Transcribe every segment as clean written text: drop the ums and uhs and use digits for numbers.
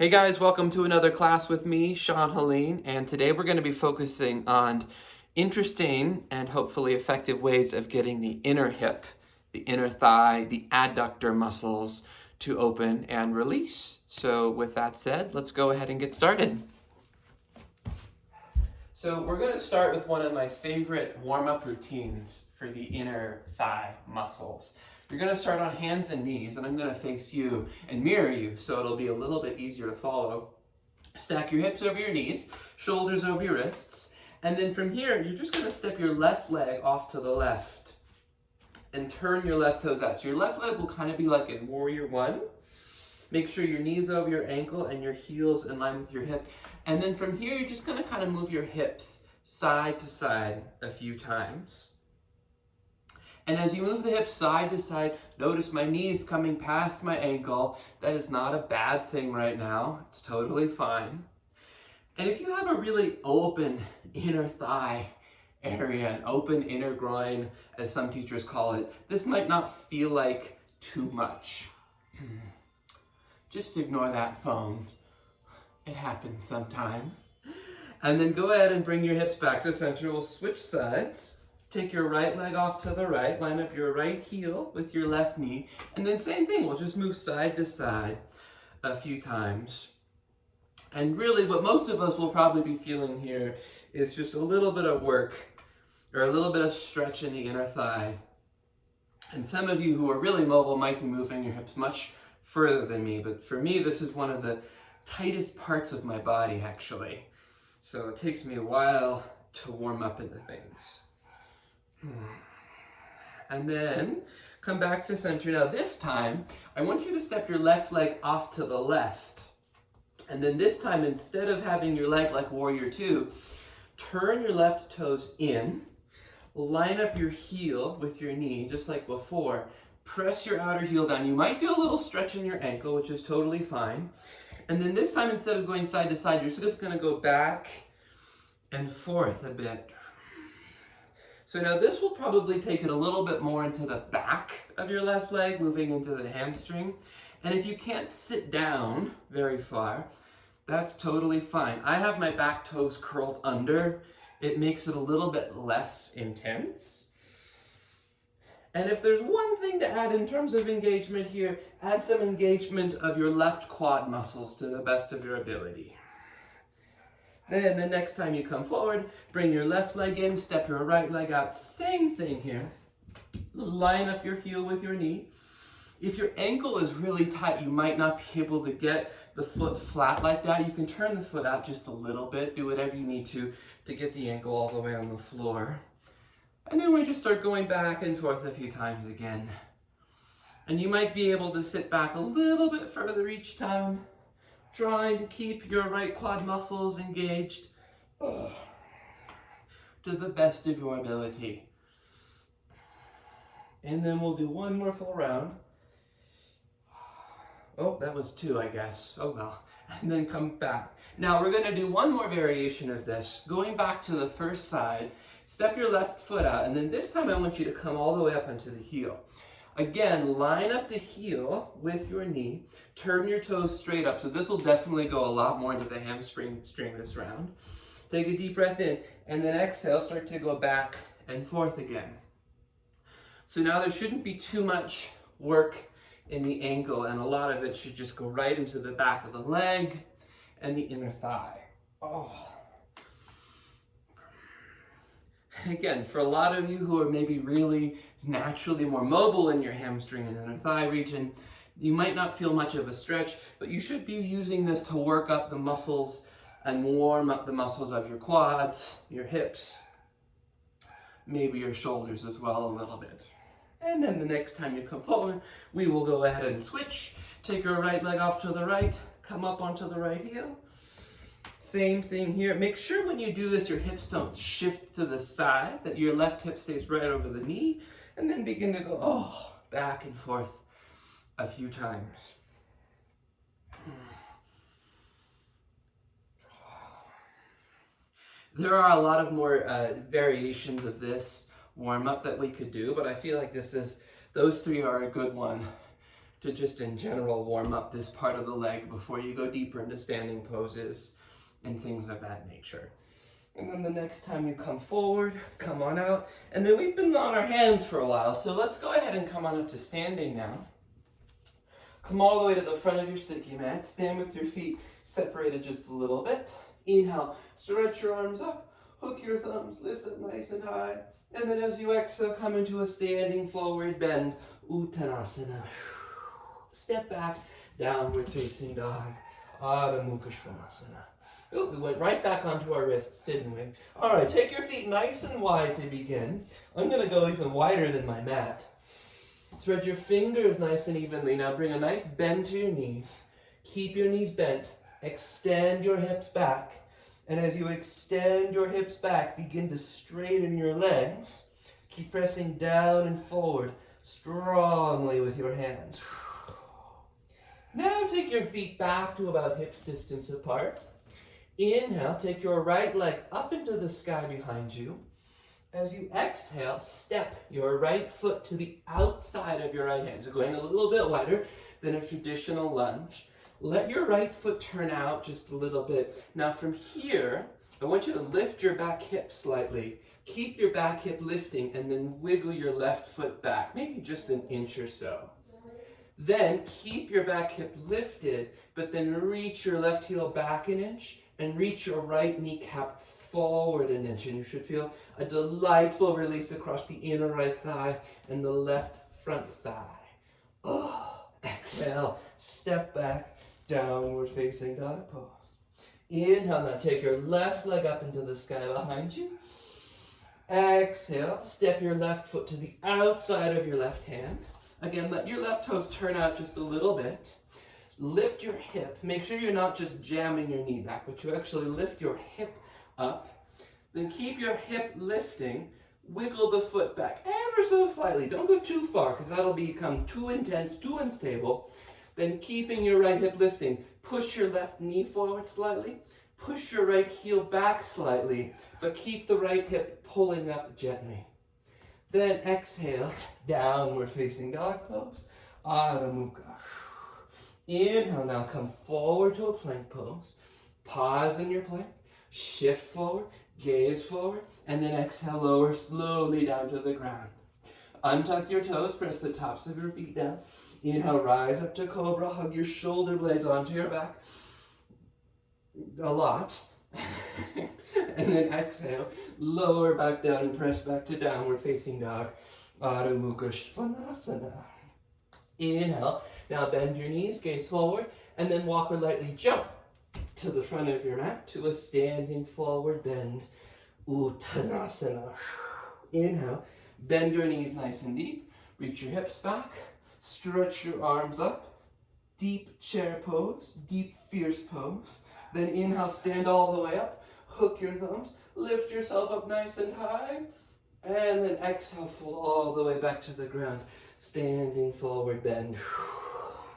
Hey guys, welcome to another class with me, Sean-Haleen, and today we're going to be focusing on interesting and hopefully effective ways of getting the inner hip, the inner thigh, the adductor muscles to open and release. So with that said, let's go ahead and get started. So we're going to start with one of my favorite warm-up routines for the inner thigh muscles. You're going to start on hands and knees, and I'm going to face you and mirror you so it'll be a little bit easier to follow. Stack your hips over your knees, shoulders over your wrists, and then from here, you're just going to step your left leg off to the left and turn your left toes out. So your left leg will kind of be like in Warrior One. Make sure your knees over your ankle and your heels in line with your hip. And then from here, you're just going to kind of move your hips side to side a few times. And as you move the hips side to side, notice my knees coming past my ankle. That is not a bad thing right now. It's totally fine. And if you have a really open inner thigh area, an open inner groin, as some teachers call it, this might not feel like too much. Just ignore that phone. It happens sometimes. And then go ahead and bring your hips back to center. We'll switch sides. Take your right leg off to the right, line up your right heel with your left knee, and then same thing, we'll just move side to side a few times. And really what most of us will probably be feeling here is just a little bit of work or a little bit of stretch in the inner thigh. And some of you who are really mobile might be moving your hips much further than me, but for me this is one of the tightest parts of my body actually. So it takes me a while to warm up into things. And then come back to center. Now this time, I want you to step your left leg off to the left. And then this time, instead of having your leg like Warrior Two, turn your left toes in, line up your heel with your knee, just like before. Press your outer heel down. You might feel a little stretch in your ankle, which is totally fine. And then this time, instead of going side to side, you're just gonna go back and forth a bit. So now this will probably take it a little bit more into the back of your left leg, moving into the hamstring. And if you can't sit down very far, that's totally fine. I have my back toes curled under. It makes it a little bit less intense. And if there's one thing to add in terms of engagement here, add some engagement of your left quad muscles to the best of your ability. Then the next time you come forward, bring your left leg in, step your right leg out. Same thing here. Line up your heel with your knee. If your ankle is really tight, you might not be able to get the foot flat like that. You can turn the foot out just a little bit. Do whatever you need to get the ankle all the way on the floor. And then we just start going back and forth a few times again. And you might be able to sit back a little bit further each time, trying to keep your right quad muscles engaged to the best of your ability. And then we'll do one more full round. Oh, that was two, I guess. Oh well. And then come back. Now we're going to do one more variation of this. Going back to the first side, step your left foot out, and then this time I want you to come all the way up onto the heel. Again, line up the heel with your knee, turn your toes straight up. So this will definitely go a lot more into the hamstring this round. Take a deep breath in, and then exhale, start to go back and forth again. So now there shouldn't be too much work in the ankle, and a lot of it should just go right into the back of the leg and the inner thigh. Oh. Again, for a lot of you who are maybe really naturally more mobile in your hamstring and inner thigh region, you might not feel much of a stretch, but you should be using this to work up the muscles and warm up the muscles of your quads, your hips, maybe your shoulders as well a little bit. And then the next time you come forward, we will go ahead and switch. Take your right leg off to the right, come up onto the right heel. Same thing here. Make sure when you do this, your hips don't shift to the side, that your left hip stays right over the knee, and then begin to go back and forth a few times. There are a lot of more variations of this warm-up that we could do, but I feel like those three are a good one to just in general warm up this part of the leg before you go deeper into standing poses and things of that nature. And then the next time you come forward, come on out. And then we've been on our hands for a while, so let's go ahead and come on up to standing now. Come all the way to the front of your sticky mat. Stand with your feet separated just a little bit. Inhale, stretch your arms up, hook your thumbs, lift up nice and high. And then as you exhale, come into a standing forward bend, Uttanasana. Step back, downward facing dog, Adho Mukha Svanasana. Oh, we went right back onto our wrists, didn't we? All right, take your feet nice and wide to begin. I'm going to go even wider than my mat. Spread your fingers nice and evenly. Now bring a nice bend to your knees. Keep your knees bent. Extend your hips back. And as you extend your hips back, begin to straighten your legs. Keep pressing down and forward strongly with your hands. Now take your feet back to about hips distance apart. Inhale, take your right leg up into the sky behind you. As you exhale, step your right foot to the outside of your right hand. So going a little bit wider than a traditional lunge. Let your right foot turn out just a little bit. Now from here, I want you to lift your back hip slightly. Keep your back hip lifting and then wiggle your left foot back, maybe just an inch or so. Then keep your back hip lifted, but then reach your left heel back an inch and reach your right kneecap forward an inch. And you should feel a delightful release across the inner right thigh and the left front thigh. Oh, exhale, step back, downward facing dog pose. Inhale, now take your left leg up into the sky behind you. Exhale, step your left foot to the outside of your left hand. Again, let your left toes turn out just a little bit. Lift your hip. Make sure you're not just jamming your knee back, but you actually lift your hip up. Then keep your hip lifting. Wiggle the foot back ever so slightly. Don't go too far because that'll become too intense, too unstable. Then keeping your right hip lifting, push your left knee forward slightly. Push your right heel back slightly, but keep the right hip pulling up gently. Then exhale, downward facing dog pose, Adho Mukha. Inhale, now come forward to a plank pose. Pause in your plank, shift forward, gaze forward, and then exhale, lower slowly down to the ground. Untuck your toes, press the tops of your feet down. Inhale, rise up to cobra, hug your shoulder blades onto your back. A lot. And then exhale, lower back down and press back to downward facing dog, Adho Mukha Svanasana. Inhale, now bend your knees, gaze forward, and then walk or lightly jump to the front of your mat to a standing forward bend, Uttanasana. Inhale, bend your knees nice and deep, reach your hips back, stretch your arms up, deep chair pose, deep fierce pose. Then inhale, stand all the way up, hook your thumbs, lift yourself up nice and high, and then exhale, fold all the way back to the ground, standing forward bend.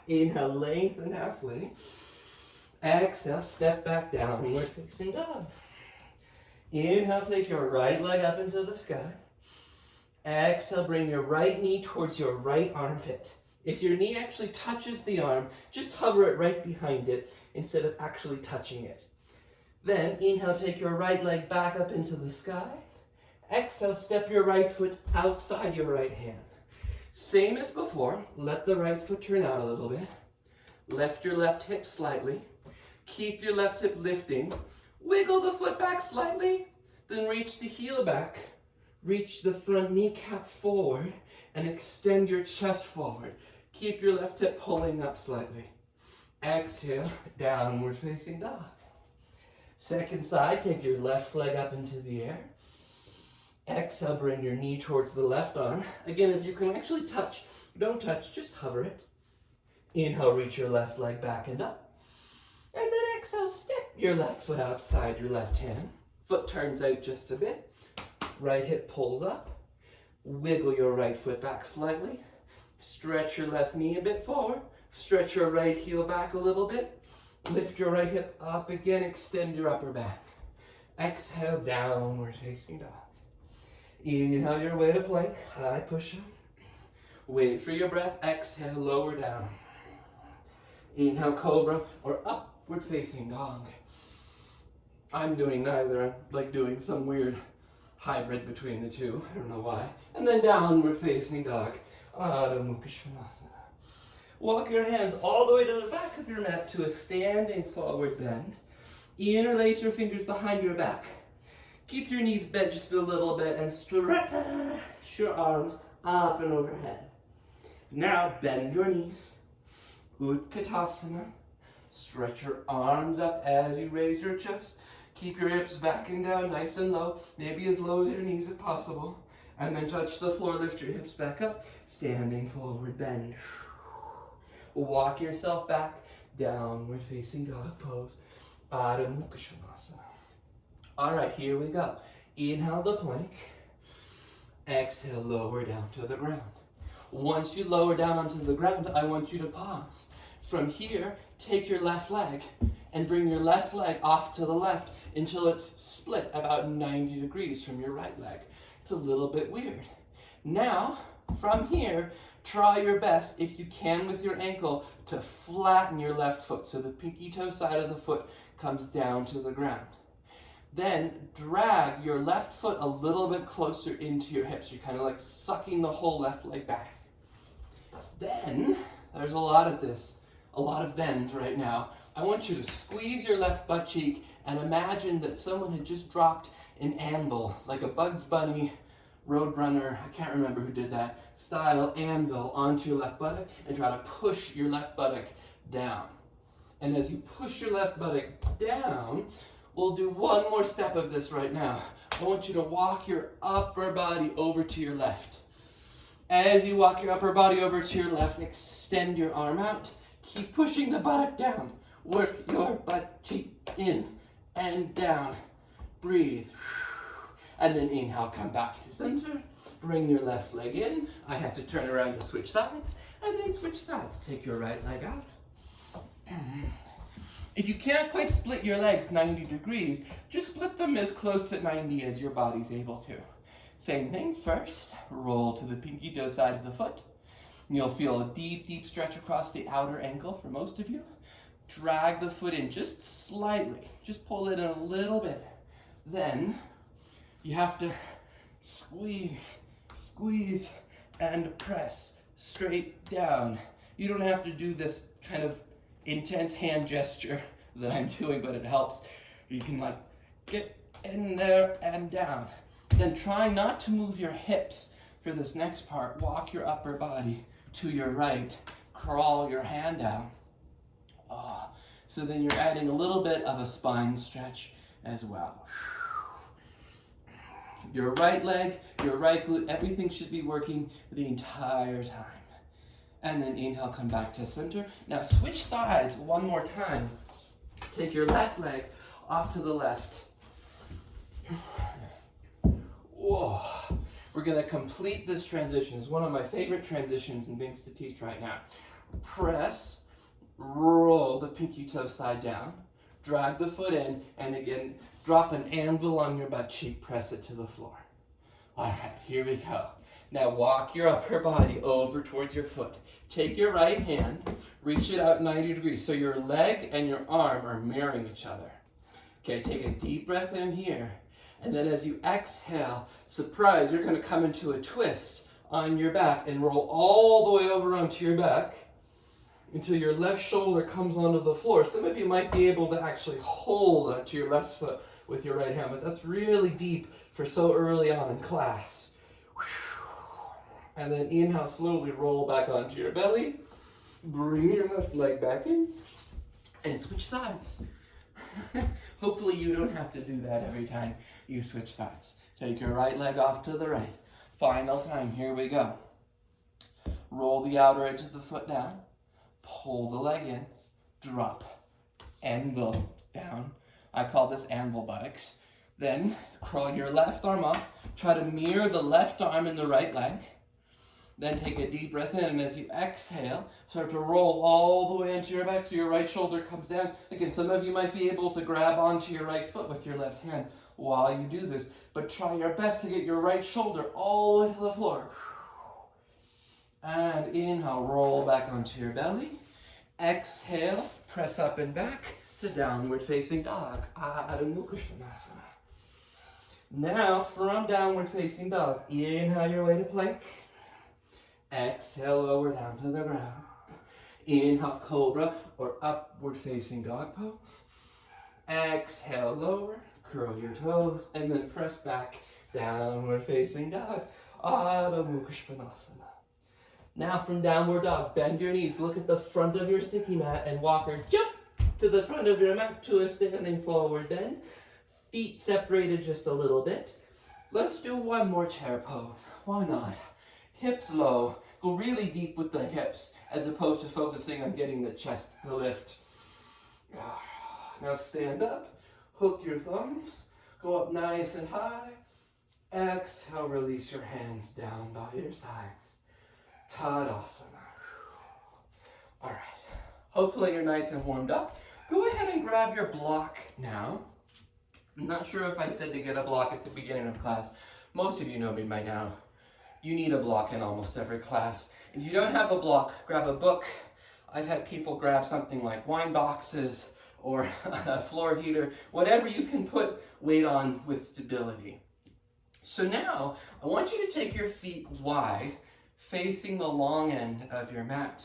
Inhale, lengthen halfway. Exhale, step back, downward facing dog. Inhale, take your right leg up into the sky. Exhale, bring your right knee towards your right armpit. If your knee actually touches the arm, just hover it right behind it instead of actually touching it. Then inhale, take your right leg back up into the sky. Exhale, step your right foot outside your right hand. Same as before, let the right foot turn out a little bit. Lift your left hip slightly. Keep your left hip lifting. Wiggle the foot back slightly. Then reach the heel back. Reach the front kneecap forward and extend your chest forward. Keep your left hip pulling up slightly. Exhale, downward facing dog. Second side, take your left leg up into the air. Exhale, bring your knee towards the left arm. Again, if you can actually touch, don't touch, just hover it. Inhale, reach your left leg back and up. And then exhale, step your left foot outside your left hand. Foot turns out just a bit. Right hip pulls up. Wiggle your right foot back slightly. Stretch your left knee a bit forward. Stretch your right heel back a little bit. Lift your right hip up again. Extend your upper back. Exhale, downward facing dog. Inhale your way to plank. High push-up. Wait for your breath. Exhale, lower down. Inhale, cobra or upward facing dog. I'm doing neither. I'm like doing some weird hybrid between the two. I don't know why. And then downward facing dog. Adho Mukha Svanasana. Walk your hands all the way to the back of your mat to a standing forward bend. Interlace your fingers behind your back. Keep your knees bent just a little bit and stretch your arms up and overhead. Now bend your knees. Utkatasana. Stretch your arms up as you raise your chest. Keep your hips back and down nice and low, maybe as low as your knees if possible. And then touch the floor, lift your hips back up. Standing forward bend. Walk yourself back, downward facing dog pose. Adho Mukha Svanasana. All right, here we go. Inhale the plank. Exhale, lower down to the ground. Once you lower down onto the ground, I want you to pause. From here, take your left leg and bring your left leg off to the left until it's split about 90 degrees from your right leg. It's a little bit weird. Now, from here, try your best, if you can with your ankle, to flatten your left foot so the pinky toe side of the foot comes down to the ground. Then drag your left foot a little bit closer into your hips. You're kind of like sucking the whole left leg back. Then, there's a lot of this, a lot of thens right now. I want you to squeeze your left butt cheek and imagine that someone had just dropped an anvil, like a Bugs Bunny, Roadrunner, I can't remember who did that, style anvil onto your left buttock, and try to push your left buttock down. And as you push your left buttock down, we'll do one more step of this right now. I want you to walk your upper body over to your left. As you walk your upper body over to your left, extend your arm out. Keep pushing the buttock down. Work your butt cheek in and down. Breathe. And then inhale, come back to center. Bring your left leg in. I have to turn around to switch sides. And then switch sides. Take your right leg out. If you can't quite split your legs 90 degrees, just split them as close to 90 as your body's able to. Same thing, first, roll to the pinky toe side of the foot. You'll feel a deep, deep stretch across the outer ankle for most of you. Drag the foot in just slightly. Just pull it in a little bit. Then, you have to squeeze, squeeze, and press straight down. You don't have to do this kind of intense hand gesture that I'm doing, but it helps. You can like get in there and down. Then try not to move your hips for this next part. Walk your upper body to your right. Crawl your hand down. So then you're adding a little bit of a spine stretch as well. Your right leg, your right glute, everything should be working the entire time. And then inhale, come back to center. Now switch sides one more time. Take your left leg off to the left. Whoa. We're gonna complete this transition. It's one of my favorite transitions and things to teach right now. Press, roll the pinky toe side down, drag the foot in, and again, drop an anvil on your butt cheek, press it to the floor. All right, here we go. Now walk your upper body over towards your foot. Take your right hand, reach it out 90 degrees, so your leg and your arm are mirroring each other. Okay, take a deep breath in here. And then as you exhale, surprise, you're gonna come into a twist on your back and roll all the way over onto your back until your left shoulder comes onto the floor. Some of you might be able to actually hold onto your left foot with your right hand, but that's really deep for so early on in class. And then inhale, slowly roll back onto your belly. Bring your left leg back in and switch sides. Hopefully you don't have to do that every time you switch sides. Take your right leg off to the right. Final time, here we go. Roll the outer edge of the foot down. Pull the leg in. Drop. Anvil down. I call this Anvil Buttocks. Then crawl your left arm up. Try to mirror the left arm and the right leg. Then take a deep breath in, and as you exhale, start to roll all the way into your back so your right shoulder comes down. Again, some of you might be able to grab onto your right foot with your left hand while you do this, but try your best to get your right shoulder all the way to the floor. And inhale, roll back onto your belly. Exhale, press up and back to downward facing dog. Adho Mukha Svanasana. Now from downward facing dog, inhale your way to plank. Exhale, lower down to the ground. Inhale, cobra or upward facing dog pose. Exhale, lower, curl your toes, and then press back, downward facing dog. Adho Mukha Svanasana. Now from downward dog, bend your knees, look at the front of your sticky mat, and walk or jump to the front of your mat to a standing forward bend. Feet separated just a little bit. Let's do one more chair pose. Why not? Hips low. Go really deep with the hips as opposed to focusing on getting the chest to lift. Now stand up, hook your thumbs, go up nice and high. Exhale, release your hands down by your sides. Tadasana. All right, hopefully you're nice and warmed up. Go ahead and grab your block now. I'm not sure if I said to get a block at the beginning of class. Most of you know me by now. You need a block in almost every class. If you don't have a block, grab a book. I've had people grab something like wine boxes or a floor heater, whatever you can put weight on with stability. So now, I want you to take your feet wide, facing the long end of your mat.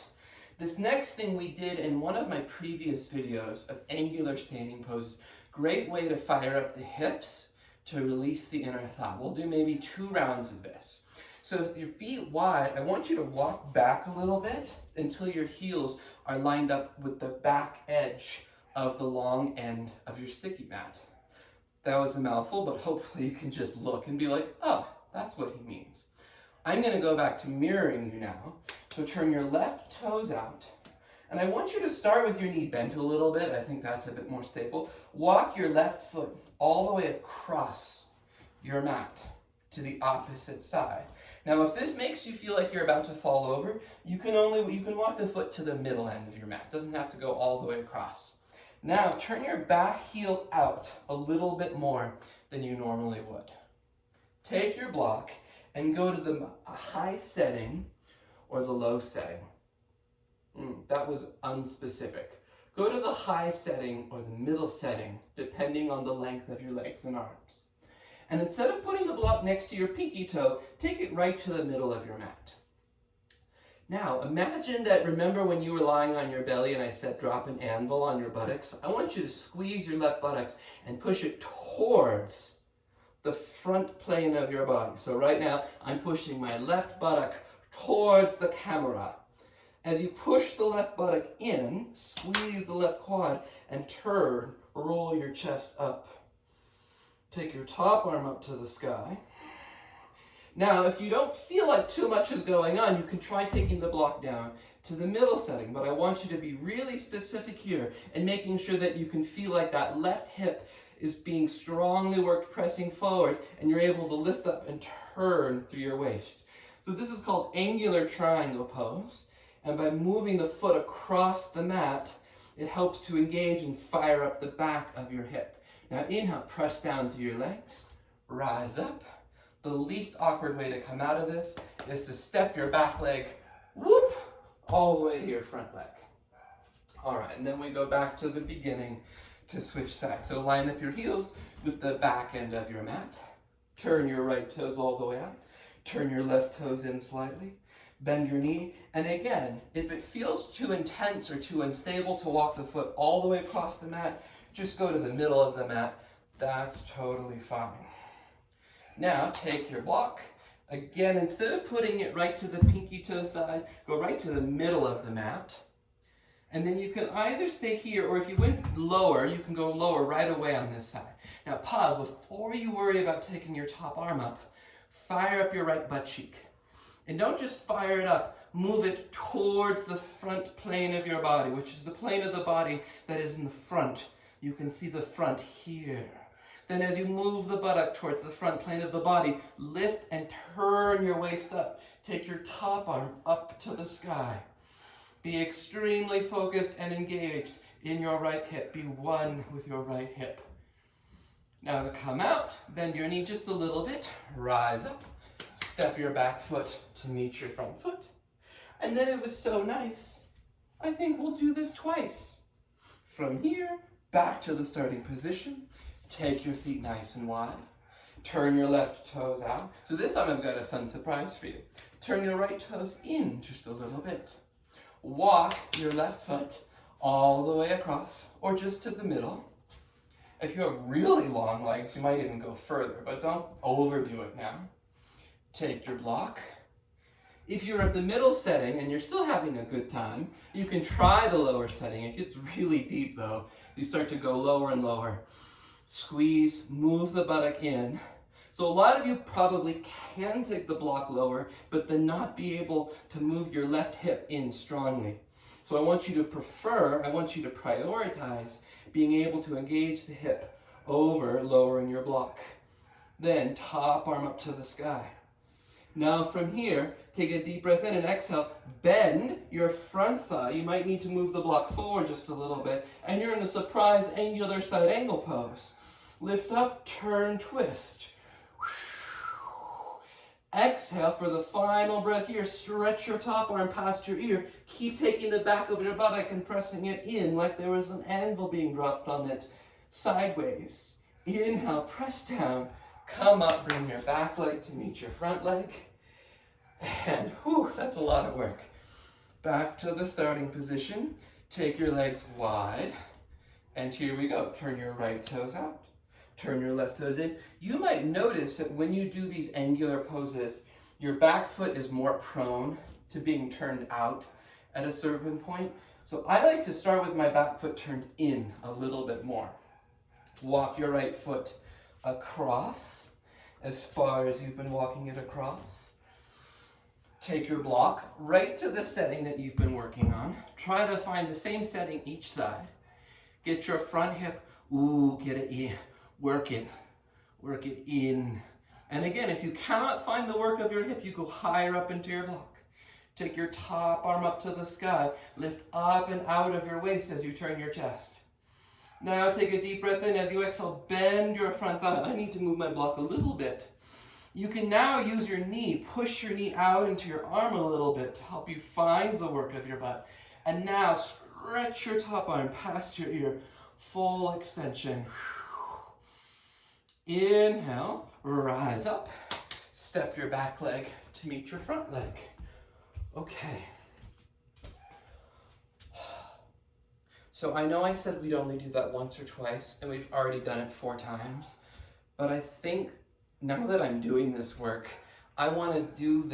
This next thing we did in one of my previous videos of angular standing poses. Great way to fire up the hips to release the inner thigh. We'll do maybe 2 rounds of this. So with your feet wide, I want you to walk back a little bit until your heels are lined up with the back edge of the long end of your sticky mat. That was a mouthful, but hopefully you can just look and be like, oh, that's what he means. I'm going to go back to mirroring you now. So turn your left toes out. And I want you to start with your knee bent a little bit. I think that's a bit more stable. Walk your left foot all the way across your mat to the opposite side. Now, if this makes you feel like you're about to fall over, you can walk the foot to the middle end of your mat. It doesn't have to go all the way across. Now, turn your back heel out a little bit more than you normally would. Take your block and go to the high setting or the low setting. That was unspecific. Go to the high setting or the middle setting, depending on the length of your legs and arms. And instead of putting the block next to your pinky toe, take it right to the middle of your mat. Now, imagine that, remember when you were lying on your belly and I said drop an anvil on your buttocks? I want you to squeeze your left buttocks and push it towards the front plane of your body. So right now, I'm pushing my left buttock towards the camera. As you push the left buttock in, squeeze the left quad and turn, roll your chest up. Take your top arm up to the sky. Now, if you don't feel like too much is going on, you can try taking the block down to the middle setting, but I want you to be really specific here and making sure that you can feel like that left hip is being strongly worked, pressing forward, and you're able to lift up and turn through your waist. So this is called angular triangle pose, and by moving the foot across the mat, it helps to engage and fire up the back of your hip. Now inhale, press down through your legs, rise up. The least awkward way to come out of this is to step your back leg, whoop, all the way to your front leg. All right, and then we go back to the beginning to switch sides. So line up your heels with the back end of your mat. Turn your right toes all the way out. Turn your left toes in slightly. Bend your knee. And again, if it feels too intense or too unstable to walk the foot all the way across the mat, just go to the middle of the mat. That's totally fine. Now take your block. Again, instead of putting it right to the pinky toe side, go right to the middle of the mat. And then you can either stay here, or if you went lower, you can go lower right away on this side. Now pause. Before you worry about taking your top arm up, fire up your right butt cheek. And don't just fire it up, move it towards the front plane of your body, which is the plane of the body that is in the front. You can see the front here. Then as you move the buttock towards the front plane of the body, lift and turn your waist up. Take your top arm up to the sky. Be extremely focused and engaged in your right hip. Be one with your right hip. Now to come out, bend your knee just a little bit. Rise up. Step your back foot to meet your front foot. And then it was so nice. I think we'll do this twice. From here, back to the starting position. Take your feet nice and wide. Turn your left toes out. So this time I've got a fun surprise for you. Turn your right toes in just a little bit. Walk your left foot all the way across, or just to the middle. If you have really long legs, you might even go further, but don't overdo it now. Take your block. If you're at the middle setting and you're still having a good time, you can try the lower setting. It gets really deep though. You start to go lower and lower. Squeeze, move the buttock in. So a lot of you probably can take the block lower, but then not be able to move your left hip in strongly. So I want you to prioritize being able to engage the hip over lowering your block. Then top arm up to the sky. Now from here, take a deep breath in and exhale. Bend your front thigh. You might need to move the block forward just a little bit. And you're in a surprise angular side angle pose. Lift up, turn, twist. Exhale for the final breath here. Stretch your top arm past your ear. Keep taking the back of your buttock and pressing it in like there was an anvil being dropped on it. Sideways. Inhale, press down. Come up, bring your back leg to meet your front leg. And whew, that's a lot of work. Back to the starting position. Take your legs wide. And here we go. Turn your right toes out. Turn your left toes in. You might notice that when you do these angular poses, your back foot is more prone to being turned out at a certain point. So I like to start with my back foot turned in a little bit more. Walk your right foot across as far as you've been walking it across. Take your block right to the setting that you've been working on. Try to find the same setting each side. Get your front hip, get it in. Work it in. And again, if you cannot find the work of your hip, you go higher up into your block. Take your top arm up to the sky. Lift up and out of your waist as you turn your chest. Now take a deep breath in. As you exhale, bend your front thigh. I need to move my block a little bit. You can now use your knee. Push your knee out into your arm a little bit to help you find the work of your butt. And now stretch your top arm past your ear. Full extension. Inhale, rise up, step your back leg to meet your front leg. Okay. So I know I said we'd only do that once or twice, and we've already done it 4 times, but I think now that I'm doing this work, I want to do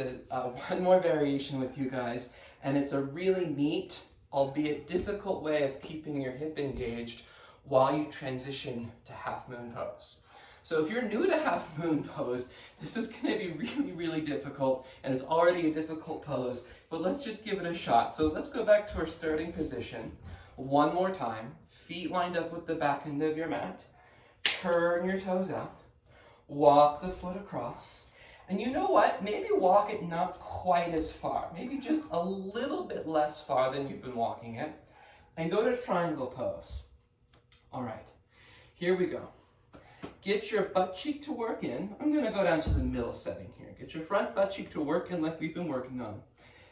one more variation with you guys, and it's a really neat, albeit difficult way of keeping your hip engaged while you transition to half moon pose. So if you're new to half moon pose, this is going to be really, really difficult, and it's already a difficult pose, but let's just give it a shot. So let's go back to our starting position one more time. Feet lined up with the back end of your mat. Turn your toes out. Walk the foot across. And you know what? Maybe walk it not quite as far. Maybe just a little bit less far than you've been walking it. And go to triangle pose. All right, here we go. Get your butt cheek to work in. I'm going to go down to the middle setting here. Get your front butt cheek to work in like we've been working on.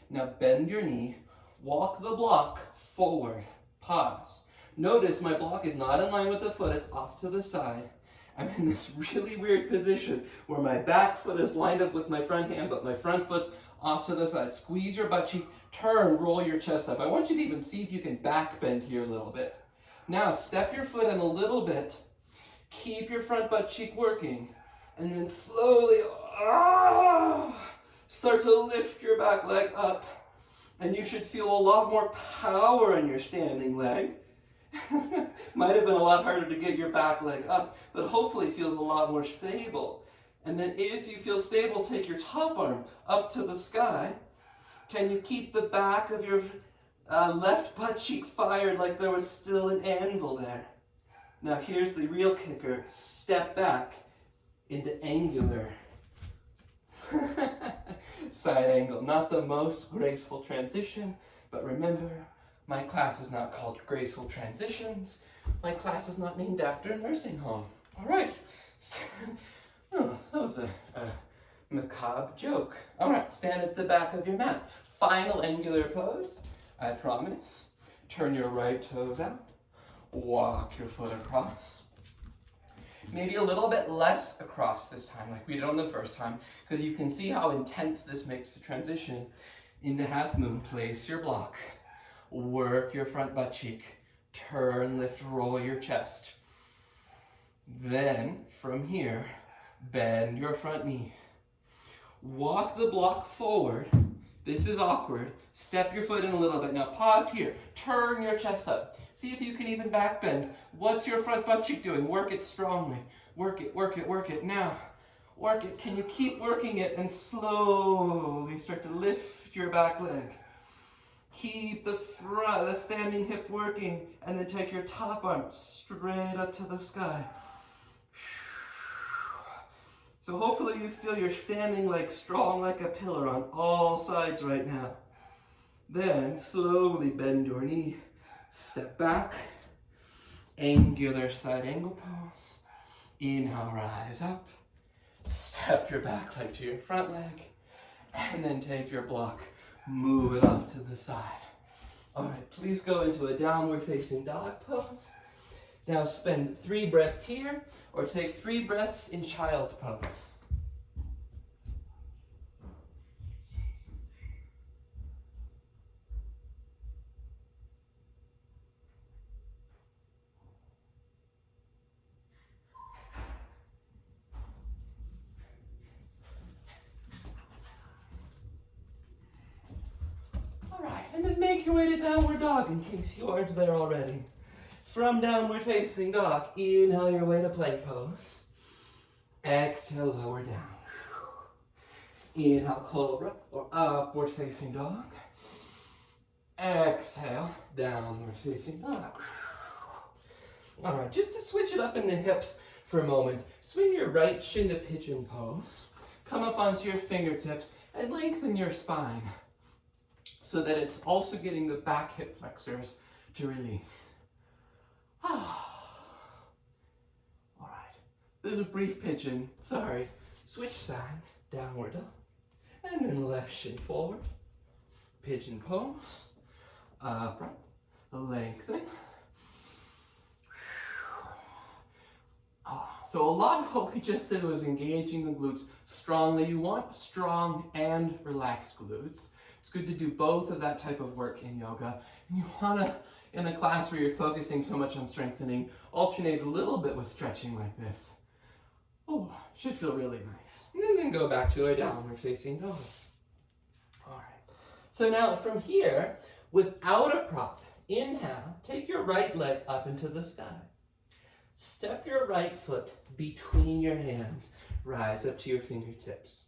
Now bend your knee. Walk the block forward. Pause. Notice my block is not in line with the foot. It's off to the side. I'm in this really weird position where my back foot is lined up with my front hand, but my front foot's off to the side. Squeeze your butt cheek. Turn, roll your chest up. I want you to even see if you can back bend here a little bit. Now step your foot in a little bit. Keep your front butt cheek working, and then slowly start to lift your back leg up, and you should feel a lot more power in your standing leg. Might have been a lot harder to get your back leg up, but hopefully it feels a lot more stable. And then if you feel stable, take your top arm up to the sky. Can you keep the back of your left butt cheek fired like there was still an anvil there? Now here's the real kicker. Step back into angular side angle. Not the most graceful transition, but remember, my class is not called Graceful Transitions. My class is not named after a nursing home. All right. Oh, that was a macabre joke. All right, stand at the back of your mat. Final angular pose, I promise. Turn your right toes out. Walk your foot across. Maybe a little bit less across this time, like we did on the first time, because you can see how intense this makes the transition into half moon. Place your block. Work your front butt cheek. Turn, lift, roll your chest. Then, from here, bend your front knee. Walk the block forward. This is awkward. Step your foot in a little bit. Now pause here. Turn your chest up. See if you can even back bend. What's your front butt cheek doing? Work it strongly. Work it, work it, work it. Now, work it. Can you keep working it and slowly start to lift your back leg? Keep the standing hip working, and then take your top arm straight up to the sky. So hopefully you feel your standing leg strong like a pillar on all sides right now. Then slowly bend your knee. Step back. Angular side angle pose. Inhale, rise up. Step your back leg to your front leg. And then take your block. Move it off to the side. All right, please go into a downward facing dog pose. Now spend 3 breaths here, or take 3 breaths in child's pose. All right, and then make your way to downward dog in case you aren't there already. From downward facing dog, inhale your way to plank pose. Exhale, lower down. Inhale, cobra or upward facing dog. Exhale, downward facing dog. All right, just to switch it up in the hips for a moment, swing your right shin to pigeon pose. Come up onto your fingertips and lengthen your spine so that it's also getting the back hip flexors to release. All right, there's a brief pigeon, sorry. Switch sides, downward dog, and then left shin forward. Pigeon pose, upright, lengthen. So a lot of what we just did was engaging the glutes strongly. You want strong and relaxed glutes. It's good to do both of that type of work in yoga. And you want to, in a class where you're focusing so much on strengthening, alternate a little bit with stretching like this. Oh, should feel really nice. And then go back to a downward facing dog. All right. So now from here, without a prop, inhale, take your right leg up into the sky. Step your right foot between your hands. Rise up to your fingertips.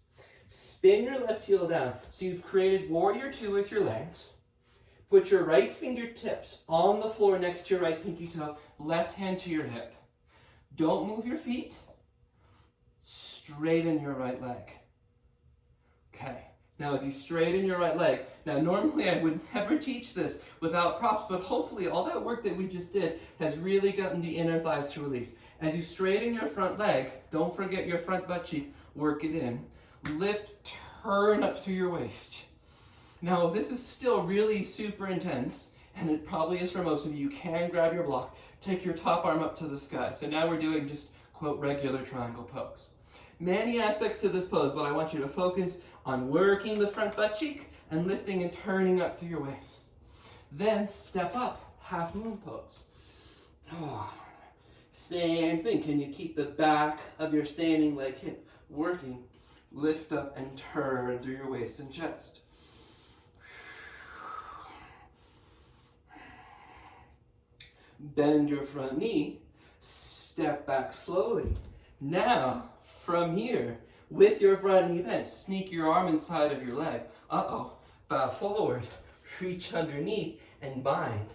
Spin your left heel down. So you've created warrior 2 with your legs. Put your right fingertips on the floor next to your right pinky toe. Left hand to your hip. Don't move your feet. Straighten your right leg. Okay. Now as you straighten your right leg, now normally I would never teach this without props, but hopefully all that work that we just did has really gotten the inner thighs to release. As you straighten your front leg, don't forget your front butt cheek, work it in. Lift, turn up through your waist. Now this is still really super intense, and it probably is for most of you. You can grab your block, take your top arm up to the sky. So now we're doing just, quote, regular triangle pose. Many aspects to this pose, but I want you to focus on working the front butt cheek and lifting and turning up through your waist. Then step up, half moon pose. Oh, same thing. Can you keep the back of your standing leg hip working? Lift up and turn through your waist and chest. Bend your front knee. Step back slowly. Now, from here, with your front knee bent, sneak your arm inside of your leg. Bow forward, reach underneath, and bind.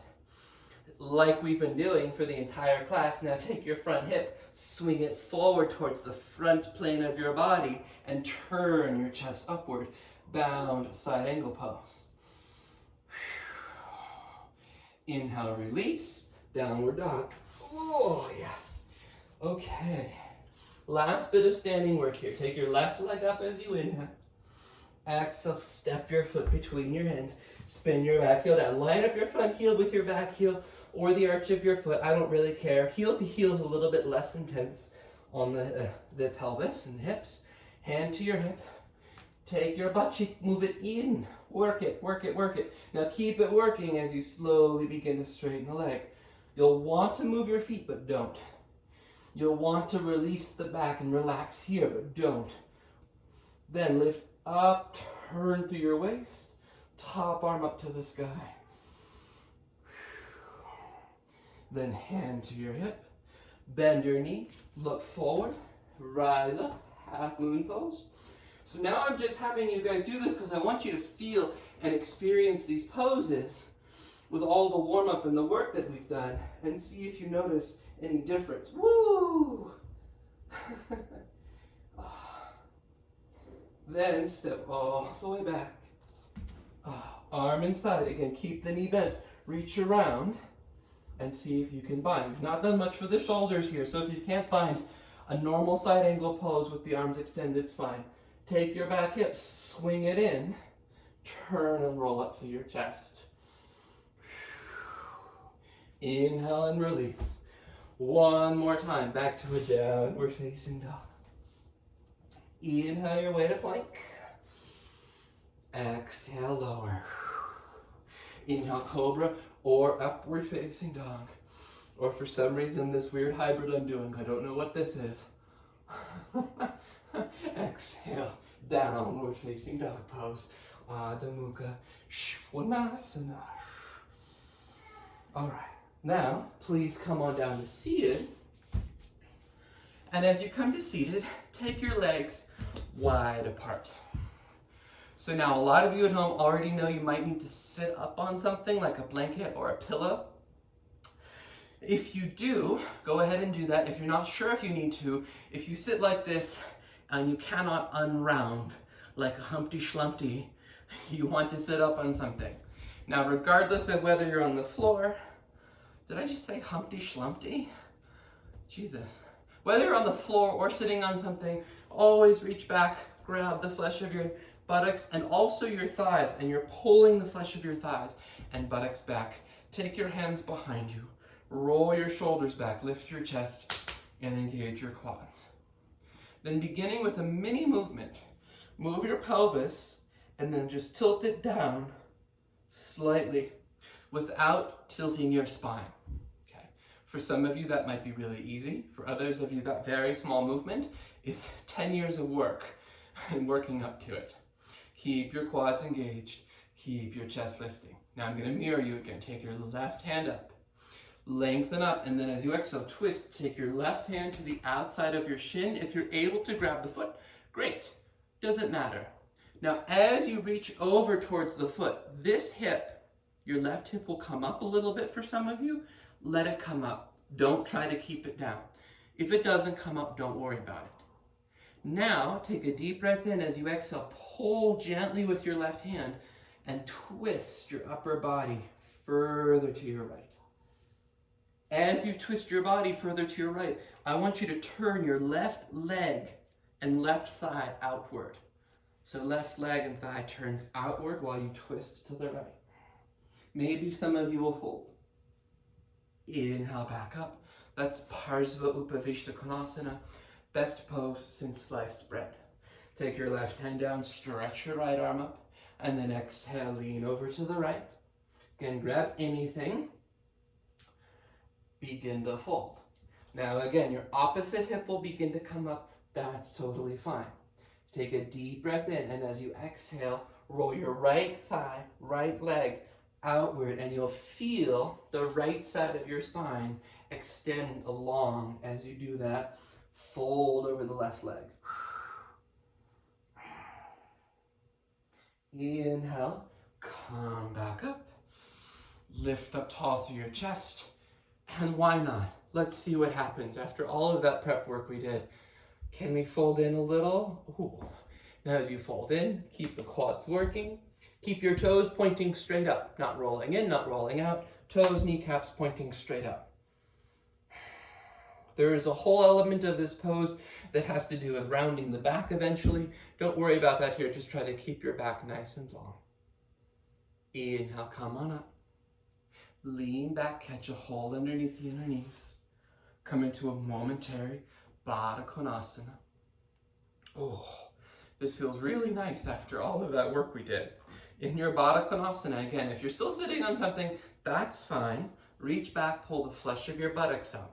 Like we've been doing for the entire class, now take your front hip, swing it forward towards the front plane of your body, and turn your chest upward. Bound side angle pose. Inhale, release, downward dog. Oh, yes. Okay. Last bit of standing work here. Take your left leg up as you inhale. Exhale, step your foot between your hands. Spin your back heel down. Line up your front heel with your back heel or the arch of your foot. I don't really care. Heel to heel is a little bit less intense on the pelvis and hips. Hand to your hip. Take your butt cheek, move it in. Work it, work it, work it. Now keep it working as you slowly begin to straighten the leg. You'll want to move your feet, but don't. You'll want to release the back and relax here, but don't. Then lift up, turn through your waist, top arm up to the sky. Then hand to your hip, bend your knee, look forward, rise up, half moon pose. So now I'm just having you guys do this because I want you to feel and experience these poses with all the warm-up and the work that we've done and see if you notice any difference. Woo! Then step all the way back. Arm inside. Again, keep the knee bent. Reach around and see if you can bind. We've not done much for the shoulders here, so if you can't find a normal side angle pose with the arms extended, it's fine. Take your back hip, swing it in, turn and roll up through your chest. Inhale and release. One more time, back to a downward facing dog. Inhale your way to plank. Exhale, lower. Inhale, cobra or upward facing dog. Or for some reason, this weird hybrid I'm doing, I don't know what this is. Exhale, downward facing dog pose. Adho Mukha Svanasana. All right, now please come on down to seated. And as you come to seated, take your legs wide apart. So now a lot of you at home already know you might need to sit up on something like a blanket or a pillow. If you do, go ahead and do that. If you're not sure if you need to, if you sit like this and you cannot unround like a Humpty Schlumpty, you want to sit up on something. Now, regardless of whether you're on the floor, did I just say Humpty Schlumpty? Jesus. Whether you're on the floor or sitting on something, always reach back, grab the flesh of your buttocks and also your thighs, and you're pulling the flesh of your thighs and buttocks back. Take your hands behind you. Roll your shoulders back, lift your chest, and engage your quads. Then beginning with a mini movement, move your pelvis and then just tilt it down slightly without tilting your spine. Okay. For some of you that might be really easy. For others of you that very small movement is 10 years of work and working up to it. Keep your quads engaged, keep your chest lifting. Now I'm going to mirror you again. Take your left hand up. Lengthen up, and then as you exhale, twist. Take your left hand to the outside of your shin. If you're able to grab the foot, great. Doesn't matter. Now, as you reach over towards the foot, this hip, your left hip will come up a little bit for some of you. Let it come up. Don't try to keep it down. If it doesn't come up, don't worry about it. Now, take a deep breath in. As you exhale, pull gently with your left hand and twist your upper body further to your right. As you twist your body further to your right, I want you to turn your left leg and left thigh outward. So left leg and thigh turns outward while you twist to the right. Maybe some of you will fold. Inhale back up. That's Parsva Upavishta Konasana. Best pose since sliced bread. Take your left hand down, stretch your right arm up, and then exhale, lean over to the right. Again, grab anything. Begin to fold. Now again, your opposite hip will begin to come up. That's totally fine. Take a deep breath in, and as you exhale, roll your right thigh, right leg outward, and you'll feel the right side of your spine extend along as you do that. Fold over the left leg. Inhale, come back up. Lift up tall through your chest. And why not? Let's see what happens after all of that prep work we did. Can we fold in a little? Ooh. Now as you fold in, keep the quads working. Keep your toes pointing straight up, not rolling in, not rolling out. Toes, kneecaps pointing straight up. There is a whole element of this pose that has to do with rounding the back eventually. Don't worry about that here. Just try to keep your back nice and long. Inhale, come on up. Lean back, catch a hold underneath the inner knees. Come into a momentary Baddha Konasana. Oh, this feels really nice after all of that work we did. In your Baddha Konasana, again, if you're still sitting on something, that's fine. Reach back, pull the flesh of your buttocks out.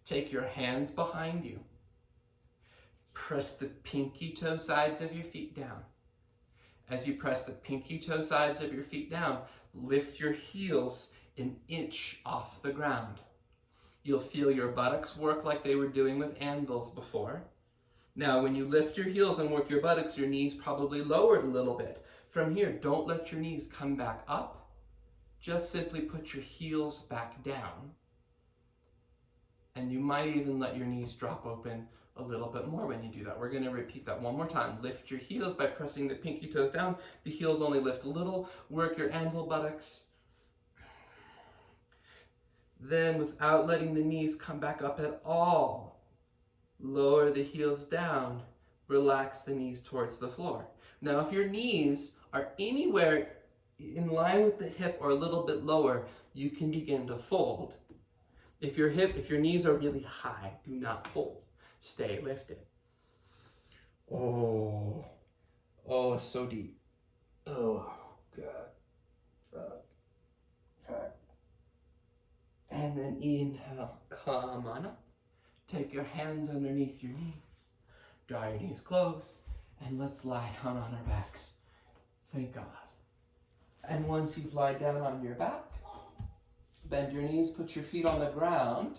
Take your hands behind you. Press the pinky toe sides of your feet down. As you press the pinky toe sides of your feet down, lift your heels an inch off the ground. You'll feel your buttocks work like they were doing with anvils before. Now, when you lift your heels and work your buttocks, your knees probably lowered a little bit. From here, don't let your knees come back up. Just simply put your heels back down. And you might even let your knees drop open a little bit more when you do that. We're going to repeat that one more time. Lift your heels by pressing the pinky toes down. The heels only lift a little. Work your anvil buttocks. Then, without letting the knees come back up at all, lower the heels down. Relax the knees towards the floor. Now, if your knees are anywhere in line with the hip or a little bit lower, you can begin to fold. If your knees are really high, do not fold. Stay lifted. Oh, so deep. Oh, God. And then inhale, come on up. Take your hands underneath your knees. Draw your knees closed, and let's lie down on our backs. Thank God. And once you've lied down on your back, bend your knees, put your feet on the ground,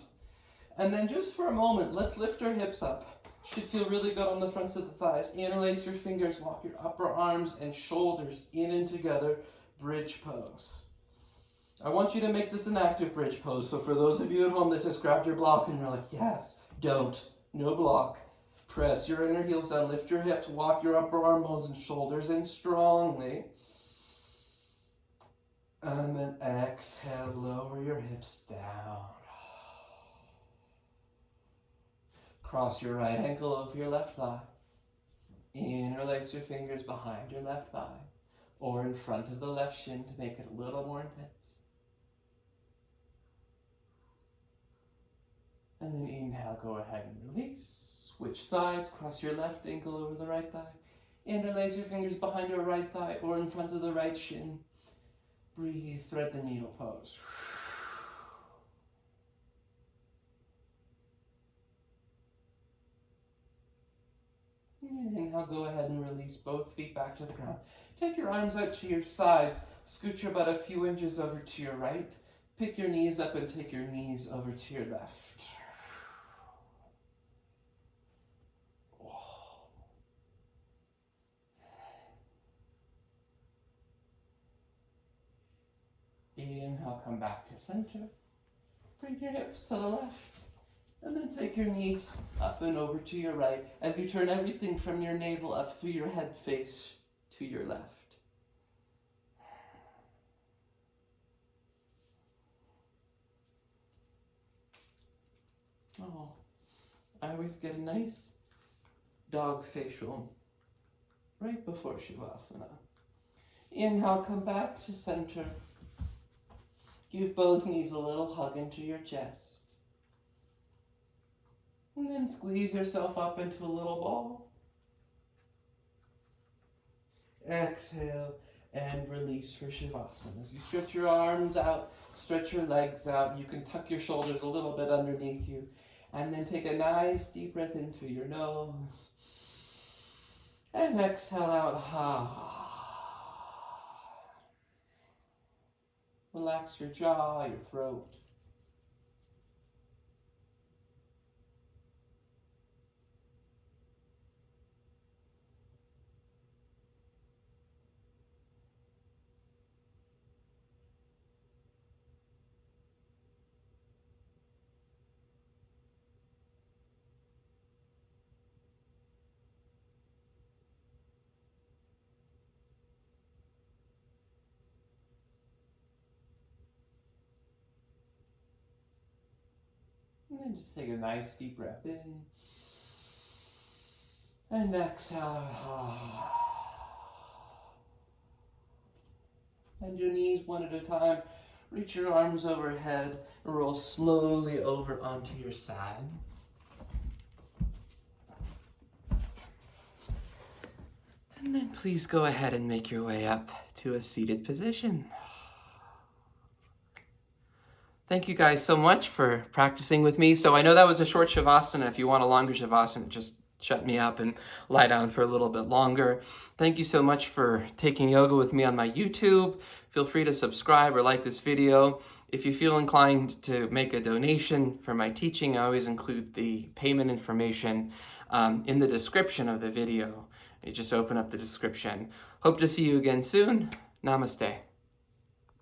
and then just for a moment, let's lift our hips up. Should feel really good on the fronts of the thighs. Interlace your fingers, walk your upper arms and shoulders in and together, bridge pose. I want you to make this an active bridge pose. So for those of you at home that just grabbed your block and you're like, yes, don't, no block. Press your inner heels down, lift your hips, walk your upper arm bones and shoulders in strongly. And then exhale, lower your hips down. Cross your right ankle over your left thigh. Interlace your fingers behind your left thigh or in front of the left shin to make it a little more intense. And then inhale, go ahead and release. Switch sides, cross your left ankle over the right thigh. Interlace your fingers behind your right thigh or in front of the right shin. Breathe, thread the needle pose. And inhale, go ahead and release both feet back to the ground. Take your arms out to your sides. Scoot your butt a few inches over to your right. Pick your knees up and take your knees over to your left. Inhale, come back to center. Bring your hips to the left. And then take your knees up and over to your right as you turn everything from your navel up through your head face to your left. Oh, I always get a nice dog facial right before Shavasana. Inhale, come back to center. Give both knees a little hug into your chest. And then squeeze yourself up into a little ball. Exhale and release for Shavasana. As you stretch your arms out, stretch your legs out, you can tuck your shoulders a little bit underneath you. And then take a nice deep breath in through your nose. And exhale out. Relax your jaw, your throat. And then just take a nice deep breath in. And exhale. Bend your knees one at a time. Reach your arms overhead and roll slowly over onto your side. And then please go ahead and make your way up to a seated position. Thank you guys so much for practicing with me. So I know that was a short Shavasana. If you want a longer Shavasana, just shut me up and lie down for a little bit longer. Thank you so much for taking yoga with me on my YouTube. Feel free to subscribe or like this video. If you feel inclined to make a donation for my teaching, I always include the payment information in the description of the video. You just open up the description. Hope to see you again soon. Namaste.